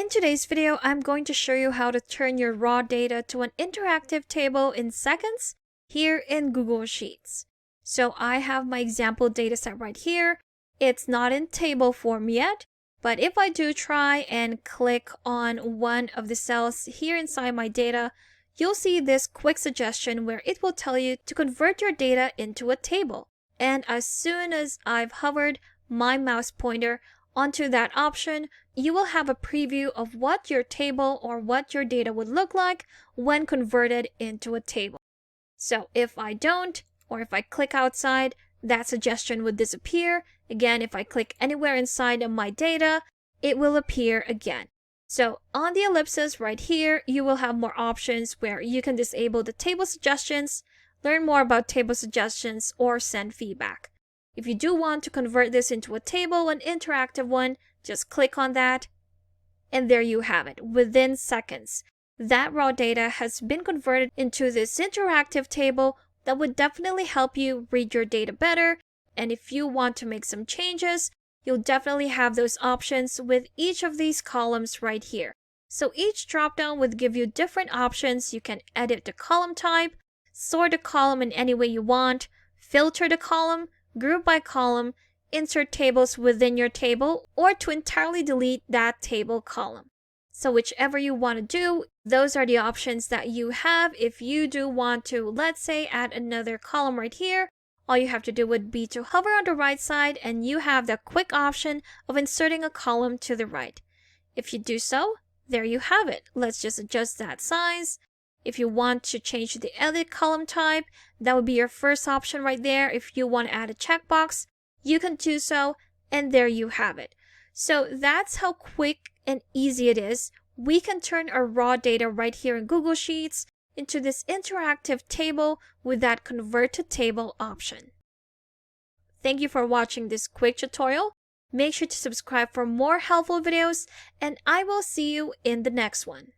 In today's video, I'm going to show you how to turn your raw data to an interactive table in seconds here in Google Sheets. So I have my example dataset right here. It's not in table form yet, but if I do try and click on one of the cells here inside my data, you'll see this quick suggestion where it will tell you to convert your data into a table. And as soon as I've hovered my mouse pointer onto that option, you will have a preview of what your table or what your data would look like when converted into a table. So if I don't, or if I click outside, that suggestion would disappear. Again, if I click anywhere inside of my data, it will appear again. So on the ellipsis right here, you will have more options where you can disable the table suggestions, learn more about table suggestions, or send feedback. If you do want to convert this into a table, an interactive one, just click on that, and there you have it. Within seconds, that raw data has been converted into this interactive table that would definitely help you read your data better. And if you want to make some changes, you'll definitely have those options with each of these columns right here. So each dropdown would give you different options. You can edit the column type, sort the column in any way you want, filter the column, group by column, insert tables within your table, or to entirely delete that table column. So whichever you want to do, those are the options that you have. If you do want to, let's say, add another column right here, all you have to do would be to hover on the right side and you have the quick option of inserting a column to the right. If you do so, there you have it. Let's just adjust that size. If you want to change the edit column type, that would be your first option right there. If you want to add a checkbox, you can do so, and there you have it. So that's how quick and easy it is. We can turn our raw data right here in Google Sheets into this interactive table with that convert to table option. Thank you for watching this quick tutorial. Make sure to subscribe for more helpful videos, and I will see you in the next one.